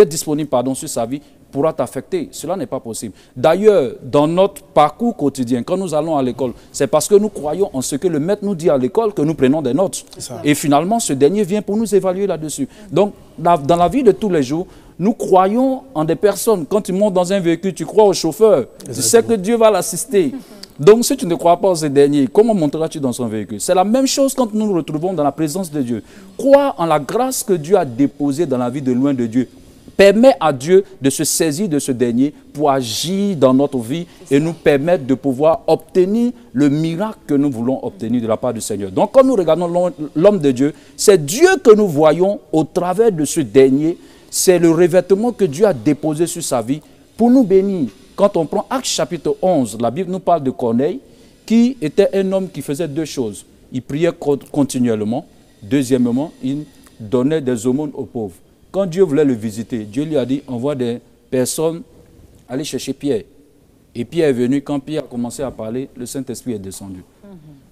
disponible sur sa vie pourra t'affecter. Cela n'est pas possible. D'ailleurs, dans notre parcours quotidien, quand nous allons à l'école, c'est parce que nous croyons en ce que le maître nous dit à l'école que nous prenons des notes. Et finalement, ce dernier vient pour nous évaluer là-dessus. Donc, dans la vie de tous les jours, nous croyons en des personnes. Quand tu montes dans un véhicule, tu crois au chauffeur. Exactement. Tu sais que Dieu va l'assister. Donc, si tu ne crois pas en ce dernier, comment monteras-tu dans son véhicule? C'est la même chose quand nous nous retrouvons dans la présence de Dieu. Crois en la grâce que Dieu a déposée dans la vie de loin de Dieu. Permet à Dieu de se saisir de ce dernier pour agir dans notre vie et nous permettre de pouvoir obtenir le miracle que nous voulons obtenir de la part du Seigneur. Donc, quand nous regardons l'homme de Dieu, c'est Dieu que nous voyons au travers de ce dernier. C'est le revêtement que Dieu a déposé sur sa vie pour nous bénir. Quand on prend Actes chapitre 11, la Bible nous parle de Corneille, qui était un homme qui faisait deux choses. Il priait continuellement. Deuxièmement, il donnait des aumônes aux pauvres. Quand Dieu voulait le visiter, Dieu lui a dit, envoie des personnes aller chercher Pierre. Et Pierre est venu, quand Pierre a commencé à parler, le Saint-Esprit est descendu.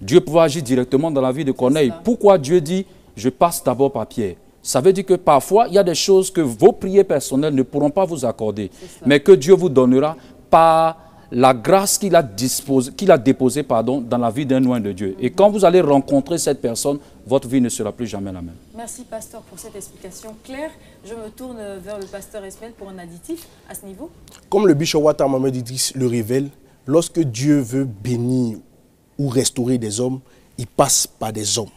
Dieu pouvait agir directement dans la vie de Corneille. Pourquoi Dieu dit, je passe d'abord par Pierre? Ça veut dire que parfois, il y a des choses que vos prières personnelles ne pourront pas vous accorder, mais que Dieu vous donnera par la grâce qu'il a déposée dans la vie d'un loin de Dieu. Et quand vous allez rencontrer cette personne, votre vie ne sera plus jamais la même. Merci, pasteur, pour cette explication claire. Je me tourne vers le pasteur Esmel pour un additif à ce niveau. Comme le bishop Ouattara Mohamed Idriss le révèle, lorsque Dieu veut bénir ou restaurer des hommes, il passe par des hommes.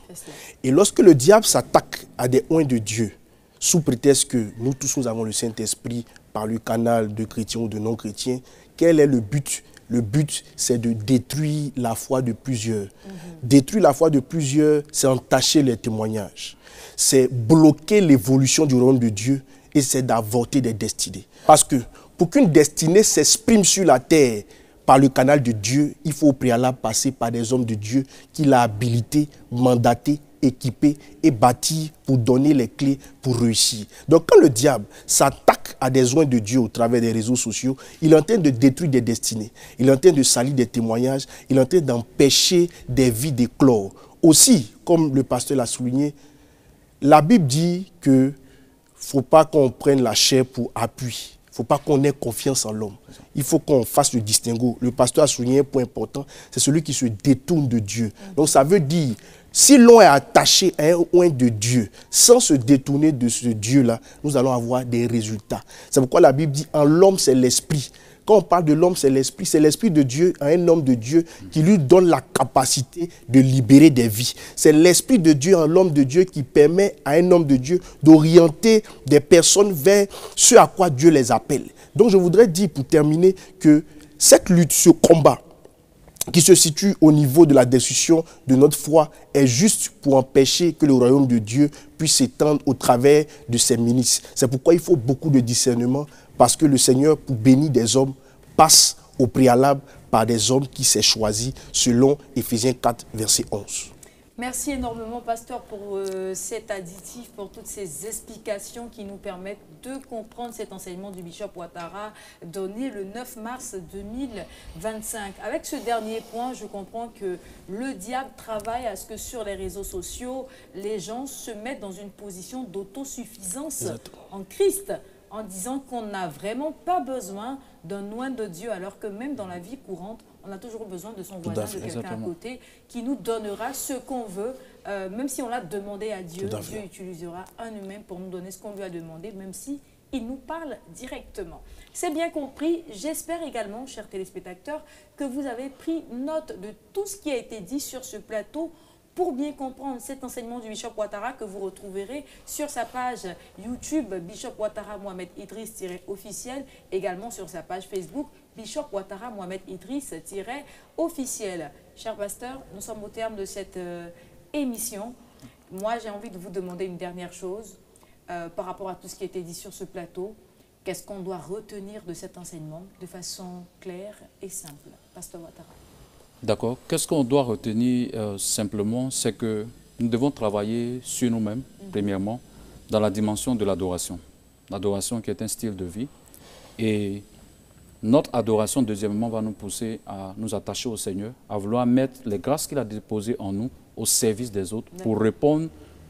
Et lorsque le diable s'attaque à des oints de Dieu, sous prétexte que nous tous nous avons le Saint-Esprit par le canal de chrétiens ou de non-chrétiens, quel est le but? Le but, c'est de détruire la foi de plusieurs. Détruire la foi de plusieurs, c'est entacher les témoignages. C'est bloquer l'évolution du royaume de Dieu et c'est d'avorter des destinées. Parce que pour qu'une destinée s'exprime sur la terre par le canal de Dieu, il faut au préalable passer par des hommes de Dieu qu'il a habilités, mandatés, équipés et bâtis pour donner les clés pour réussir. Donc quand le diable s'attaque à des oints de Dieu au travers des réseaux sociaux, il est en train de détruire des destinées, il est en train de salir des témoignages, il est en train d'empêcher des vies d'éclore. Aussi, comme le pasteur l'a souligné, la Bible dit qu'il ne faut pas qu'on prenne la chair pour appui. Il ne faut pas qu'on ait confiance en l'homme. Il faut qu'on fasse le distinguo. Le pasteur a souligné un point important, c'est celui qui se détourne de Dieu. Donc ça veut dire, si l'on est attaché à un oint de Dieu, sans se détourner de ce Dieu-là, nous allons avoir des résultats. C'est pourquoi la Bible dit, en l'homme c'est l'esprit. Quand on parle de l'homme, c'est l'esprit de Dieu à un homme de Dieu qui lui donne la capacité de libérer des vies. C'est l'esprit de Dieu en l'homme de Dieu qui permet à un homme de Dieu d'orienter des personnes vers ce à quoi Dieu les appelle. Donc je voudrais dire pour terminer que cette lutte, ce combat qui se situe au niveau de la destruction de notre foi est juste pour empêcher que le royaume de Dieu puisse s'étendre au travers de ses ministres. C'est pourquoi il faut beaucoup de discernement parce que le Seigneur, pour bénir des hommes, passe au préalable par des hommes qui s'est choisi selon Éphésiens 4, verset 11. Merci énormément, pasteur, pour cet additif, pour toutes ces explications qui nous permettent de comprendre cet enseignement du bishop Ouattara donné le 9 mars 2025. Avec ce dernier point, je comprends que le diable travaille à ce que sur les réseaux sociaux, les gens se mettent dans une position d'autosuffisance en Christ, en disant qu'on n'a vraiment pas besoin d'un oint de Dieu, alors que même dans la vie courante, on a toujours besoin de son voisin, de quelqu'un à côté, qui nous donnera ce qu'on veut, même si on l'a demandé à Dieu. Dieu utilisera un humain pour nous donner ce qu'on lui a demandé, même si il nous parle directement. C'est bien compris. J'espère également, chers téléspectateurs, que vous avez pris note de tout ce qui a été dit sur ce plateau pour bien comprendre cet enseignement du bishop Ouattara que vous retrouverez sur sa page YouTube Bishop Ouattara Mohamed Idriss-officiel, également sur sa page Facebook Bishop Ouattara Mohamed Idriss-officiel. Cher pasteur, nous sommes au terme de cette émission. Moi, j'ai envie de vous demander une dernière chose par rapport à tout ce qui a été dit sur ce plateau. Qu'est-ce qu'on doit retenir de cet enseignement de façon claire et simple? Pasteur Ouattara. D'accord. Qu'est-ce qu'on doit retenir simplement, c'est que nous devons travailler sur nous-mêmes, premièrement, dans la dimension de l'adoration. L'adoration qui est un style de vie. Et notre adoration, deuxièmement, va nous pousser à nous attacher au Seigneur, à vouloir mettre les grâces qu'il a déposées en nous au service des autres pour répondre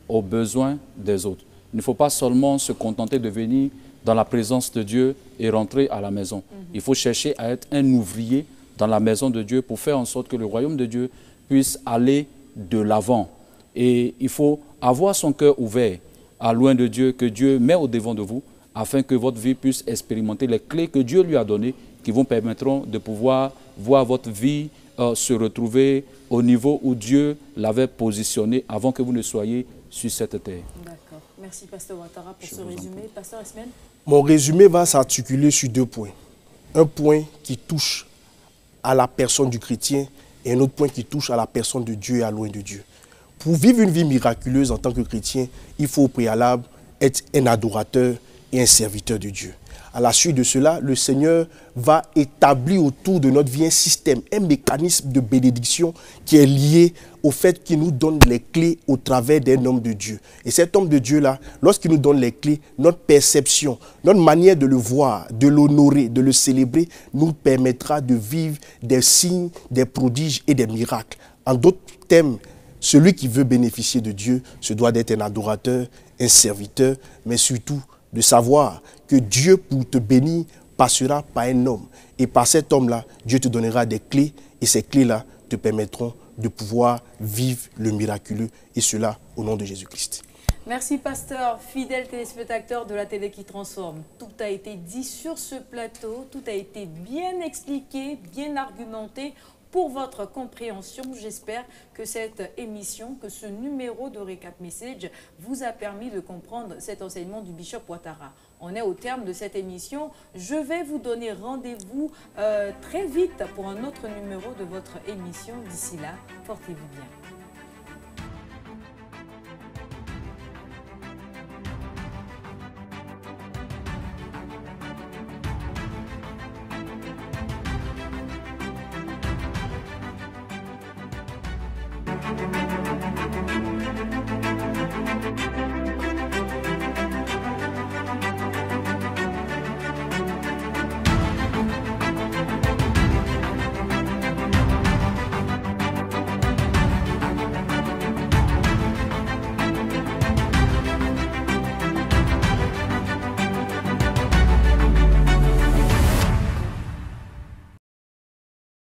aux besoins des autres. Il ne faut pas seulement se contenter de venir dans la présence de Dieu et rentrer à la maison. Il faut chercher à être un ouvrier dans la maison de Dieu pour faire en sorte que le royaume de Dieu puisse aller de l'avant. Et il faut avoir son cœur ouvert à loin de Dieu, que Dieu met au devant de vous, afin que votre vie puisse expérimenter les clés que Dieu lui a données, qui vous permettront de pouvoir voir votre vie se retrouver au niveau où Dieu l'avait positionné avant que vous ne soyez sur cette terre. D'accord. Merci, Pasteur Ouattara, pour ce résumé. Pasteur Esmen. Mon résumé va s'articuler sur 2 points. Un point qui touche à la personne du chrétien et un autre point qui touche à la personne de Dieu et à loin de Dieu. Pour vivre une vie miraculeuse en tant que chrétien, il faut au préalable être un adorateur et un serviteur de Dieu. À la suite de cela, le Seigneur va établir autour de notre vie un système, un mécanisme de bénédiction qui est lié au fait qu'il nous donne les clés au travers d'un homme de Dieu. Et cet homme de Dieu-là, lorsqu'il nous donne les clés, notre perception, notre manière de le voir, de l'honorer, de le célébrer, nous permettra de vivre des signes, des prodiges et des miracles. En d'autres termes, celui qui veut bénéficier de Dieu se doit d'être un adorateur, un serviteur, mais surtout de savoir que Dieu, pour te bénir, passera par un homme. Et par cet homme-là, Dieu te donnera des clés, et ces clés-là te permettront de pouvoir vivre le miraculeux, et cela au nom de Jésus-Christ. Merci, pasteur, fidèle téléspectateur de la télé qui transforme. Tout a été dit sur ce plateau, tout a été bien expliqué, bien argumenté. Pour votre compréhension, j'espère que cette émission, que ce numéro de Recap Message vous a permis de comprendre cet enseignement du Bishop Ouattara. On est au terme de cette émission. Je vais vous donner rendez-vous très vite pour un autre numéro de votre émission. D'ici là, portez-vous bien.